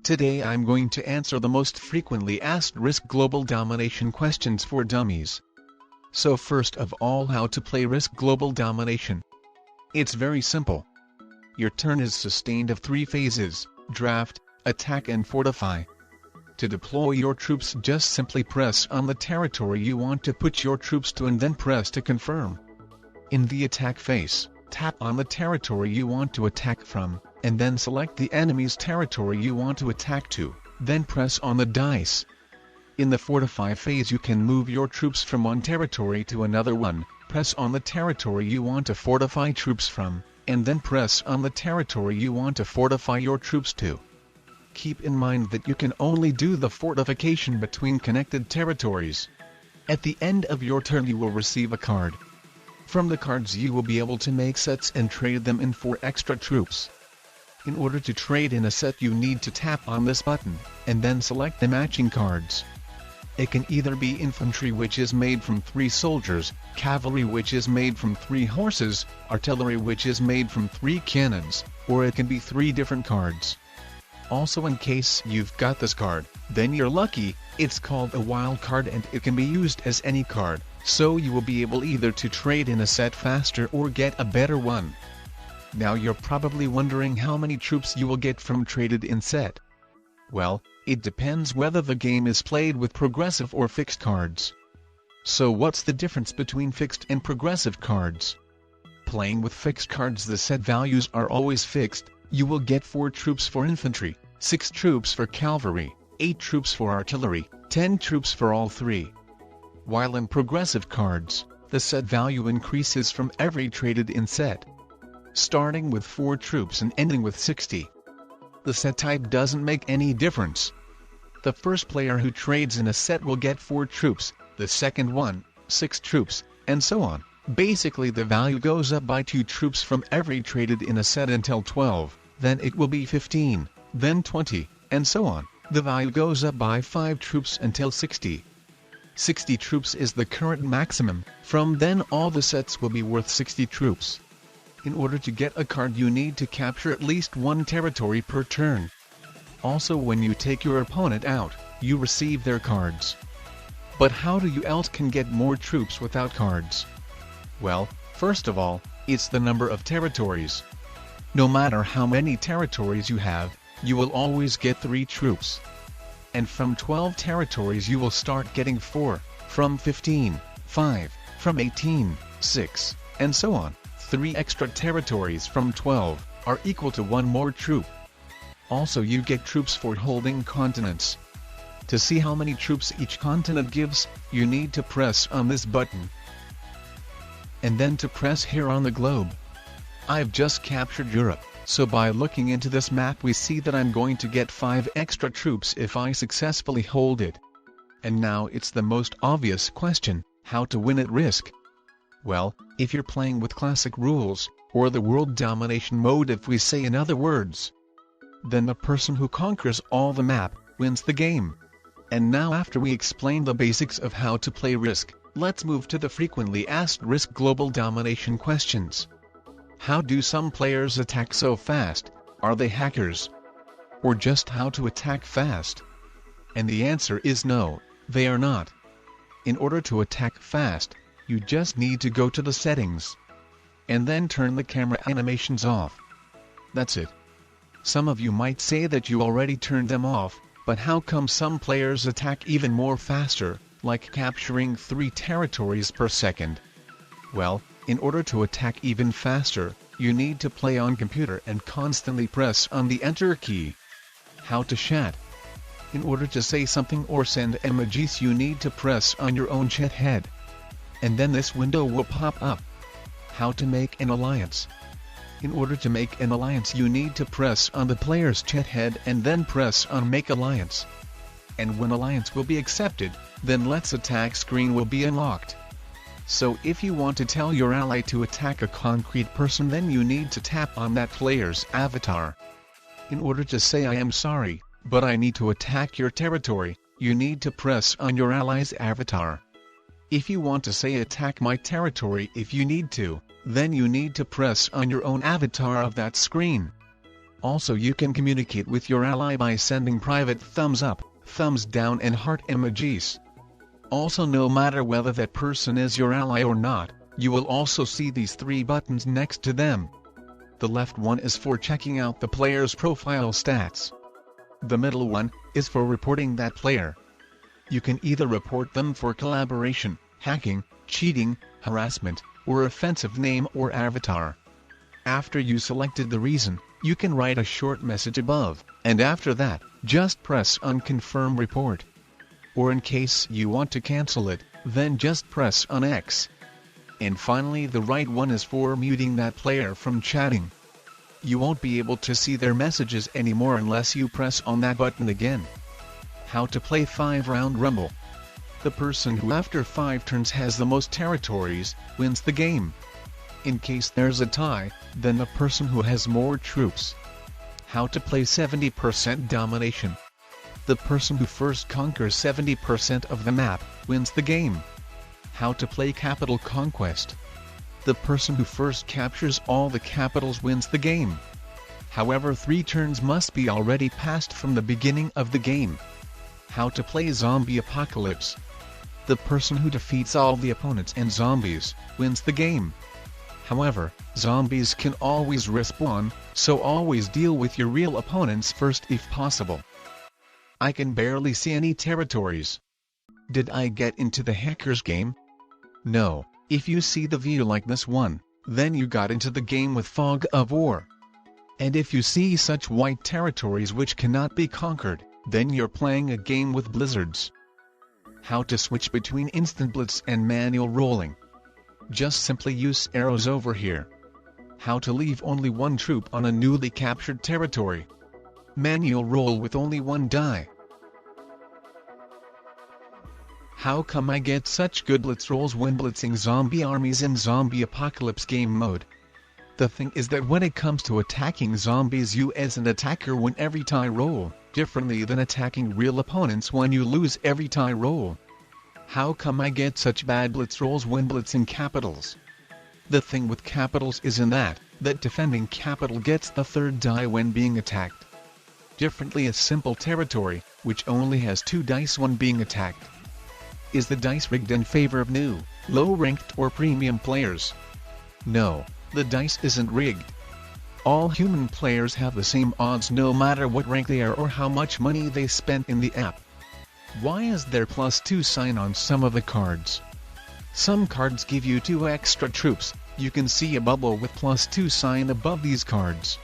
Today I'm going to answer the most frequently asked Risk Global Domination questions for dummies. So first of all, how to play Risk Global Domination. It's very simple. Your turn is sustained of 3 phases: draft, attack and fortify. To deploy your troops, just simply press on the territory you want to put your troops to and then press to confirm. In the attack phase, tap on the territory you want to attack from, and then select the enemy's territory you want to attack to, then press on the dice. In the fortify phase, you can move your troops from one territory to another one, press on the territory you want to fortify troops from, and then press on the territory you want to fortify your troops to. Keep in mind that you can only do the fortification between connected territories. At the end of your turn you will receive a card. From the cards you will be able to make sets and trade them in for extra troops. In order to trade in a set, you need to tap on this button, and then select the matching cards. It can either be infantry, which is made from 3 soldiers, cavalry, which is made from 3 horses, artillery, which is made from 3 cannons, or it can be 3 different cards. Also, in case you've got this card, then you're lucky. It's called a wild card and it can be used as any card, so you will be able either to trade in a set faster or get a better one. Now you're probably wondering how many troops you will get from traded in set. Well, it depends whether the game is played with progressive or fixed cards. So what's the difference between fixed and progressive cards? Playing with fixed cards, the set values are always fixed. You will get 4 troops for infantry, 6 troops for cavalry, 8 troops for artillery, 10 troops for all 3. While in progressive cards, the set value increases from every traded in set, starting with 4 troops and ending with 60. The set type doesn't make any difference. The first player who trades in a set will get 4 troops, the second one, 6 troops, and so on. Basically, the value goes up by 2 troops from every traded in a set until 12, then it will be 15, then 20, and so on. The value goes up by 5 troops until 60. 60 troops is the current maximum. From then all the sets will be worth 60 troops. In order to get a card, you need to capture at least 1 territory per turn. Also, when you take your opponent out, you receive their cards. But how do you else can get more troops without cards? Well, first of all, it's the number of territories. No matter how many territories you have, you will always get 3 troops. And from 12 territories you will start getting 4, from 15, 5, from 18, 6, and so on. 3 extra territories from 12 are equal to 1 more troop. Also, you get troops for holding continents. To see how many troops each continent gives, you need to press on this button, and then to press here on the globe. I've just captured Europe, so by looking into this map we see that I'm going to get 5 extra troops if I successfully hold it. And now it's the most obvious question: how to win at Risk? Well, if you're playing with classic rules, or the world domination mode if we say in other words, then the person who conquers all the map wins the game. And now, after we explain the basics of how to play Risk, let's move to the frequently asked Risk Global Domination questions. How do some players attack so fast? Are they hackers? Or just how to attack fast? And the answer is no, they are not. In order to attack fast, you just need to go to the settings, and then turn the camera animations off. That's it. Some of you might say that you already turned them off, but how come some players attack even more faster, like capturing 3 territories per second? Well, in order to attack even faster, you need to play on computer and constantly press on the enter key. How to chat? In order to say something or send emojis, you need to press on your own chat head, and then this window will pop up. How to make an alliance? In order to make an alliance, you need to press on the player's chat head and then press on Make Alliance. And when alliance will be accepted, then Let's Attack screen will be unlocked. So if you want to tell your ally to attack a concrete person, then you need to tap on that player's avatar. In order to say I am sorry, but I need to attack your territory, you need to press on your ally's avatar. If you want to say attack my territory if you need to, then you need to press on your own avatar of that screen. Also, you can communicate with your ally by sending private thumbs up, thumbs down and heart emojis. Also, no matter whether that person is your ally or not, you will also see these 3 buttons next to them. The left one is for checking out the player's profile stats. The middle one is for reporting that player. You can either report them for collaboration, hacking, cheating, harassment, or offensive name or avatar. After you selected the reason, you can write a short message above, and after that, just press on Confirm Report. Or in case you want to cancel it, then just press on X. And finally, the right one is for muting that player from chatting. You won't be able to see their messages anymore unless you press on that button again. How to play 5-round rumble. The person who after 5 turns has the most territories, wins the game. In case there's a tie, then the person who has more troops. How to play 70% domination. The person who first conquers 70% of the map, wins the game. How to play Capital Conquest. The person who first captures all the capitals wins the game. However, 3 turns must be already passed from the beginning of the game. How to play Zombie Apocalypse. The person who defeats all the opponents and zombies, wins the game. However, zombies can always respawn, so always deal with your real opponents first if possible. I can barely see any territories. Did I get into the hacker's game? No, if you see the view like this one, then you got into the game with Fog of War. And if you see such white territories which cannot be conquered, then you're playing a game with blizzards. How to switch between instant blitz and manual rolling. Just simply use arrows over here. How to leave only 1 troop on a newly captured territory. Manual roll with only 1 die. How come I get such good blitz rolls when blitzing zombie armies in zombie apocalypse game mode? The thing is that when it comes to attacking zombies, you as an attacker win every tie roll, differently than attacking real opponents when you lose every tie roll. How come I get such bad blitz rolls when blitzing capitals? The thing with capitals is in that defending capital gets the 3rd die when being attacked. Differently, a simple territory, which only has 2 dice when being attacked. Is the dice rigged in favor of new, low-ranked or premium players? No, the dice isn't rigged. All human players have the same odds no matter what rank they are or how much money they spent in the app. Why is there +2 sign on some of the cards? Some cards give you 2 extra troops. You can see a bubble with +2 sign above these cards.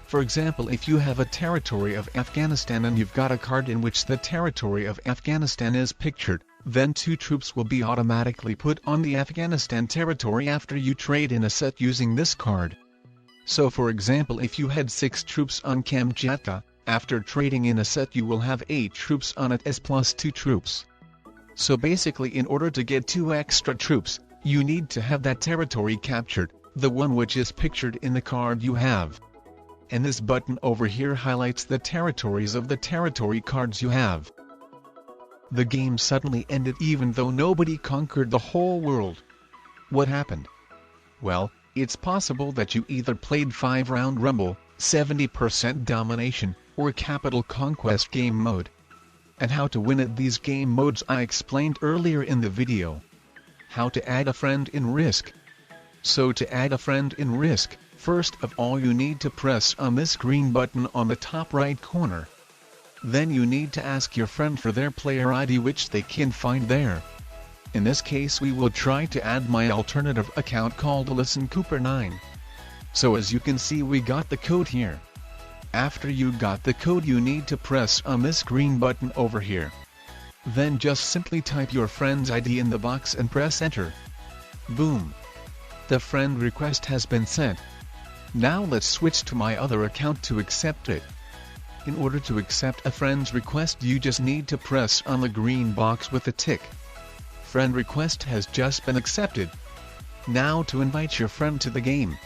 For example, if you have a territory of Afghanistan and you've got a card in which the territory of Afghanistan is pictured, then 2 troops will be automatically put on the Afghanistan territory after you trade in a set using this card. So for example, if you had 6 troops on Kamchatka, after trading in a set you will have 8 troops on it as +2 troops. So basically, in order to get 2 extra troops, you need to have that territory captured, the one which is pictured in the card you have. And this button over here highlights the territories of the territory cards you have. The game suddenly ended even though nobody conquered the whole world. What happened? Well, it's possible that you either played 5-round rumble, 70% domination, or Capital Conquest game mode. And how to win at these game modes I explained earlier in the video. How to add a friend in Risk. So to add a friend in Risk, first of all you need to press on this green button on the top right corner. Then you need to ask your friend for their player ID which they can find there. In this case we will try to add my alternative account called ListenCooper9. So as you can see we got the code here. After you got the code you need to press on this green button over here. Then just simply type your friend's ID in the box and press enter. Boom! The friend request has been sent. Now let's switch to my other account to accept it. In order to accept a friend's request you just need to press on the green box with a tick. Friend request has just been accepted. Now to invite your friend to the game.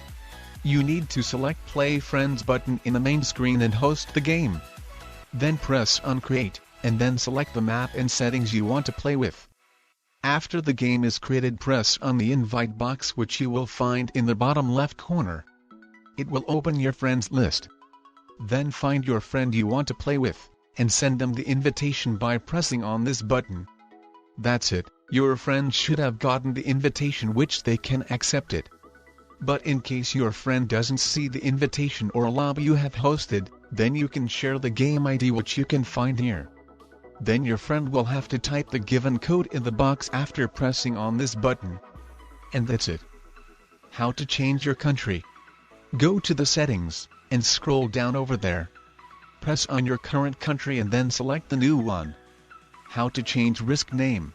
You need to select Play Friends button in the main screen and host the game. Then press on Create, and then select the map and settings you want to play with. After the game is created press on the invite box which you will find in the bottom left corner. It will open your friends list. Then find your friend you want to play with, and send them the invitation by pressing on this button. That's it, your friend should have gotten the invitation which they can accept it. But in case your friend doesn't see the invitation or lobby you have hosted, then you can share the game ID which you can find here. Then your friend will have to type the given code in the box after pressing on this button. And that's it. How to change your country. Go to the settings, and scroll down over there. Press on your current country and then select the new one. How to change risk name.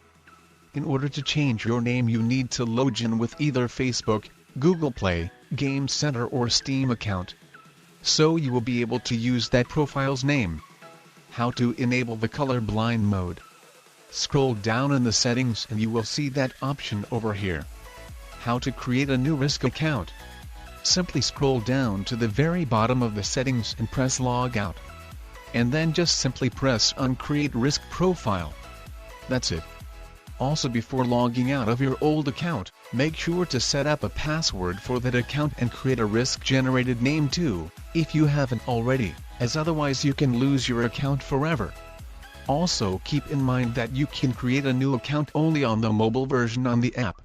In order to change your name you need to log in with either Facebook, Google Play, Game Center or Steam account. So you will be able to use that profile's name. How to enable the colorblind mode. Scroll down in the settings and you will see that option over here. How to create a new risk account. Simply scroll down to the very bottom of the settings and press log out. And then just simply press on create risk profile. That's it. Also, before logging out of your old account, make sure to set up a password for that account and create a risk-generated name too, if you haven't already, as otherwise you can lose your account forever. Also keep in mind that you can create a new account only on the mobile version on the app.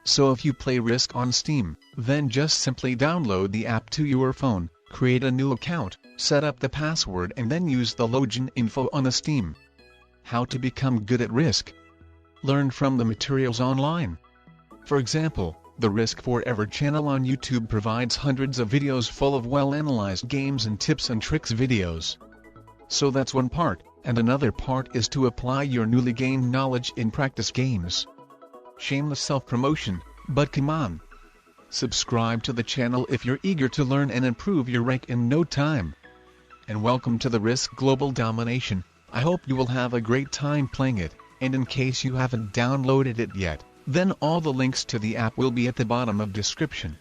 So if you play Risk on Steam, then just simply download the app to your phone, create a new account, set up the password and then use the login info on the Steam. How to become good at Risk. Learn from the materials online. For example, the Risk Forever channel on YouTube provides hundreds of videos full of well-analyzed games and tips and tricks videos. So that's one part, and another part is to apply your newly gained knowledge in practice games. Shameless self-promotion, but come on. Subscribe to the channel if you're eager to learn and improve your rank in no time. And welcome to the Risk Global Domination. I hope you will have a great time playing it. And in case you haven't downloaded it yet, then all the links to the app will be at the bottom of description.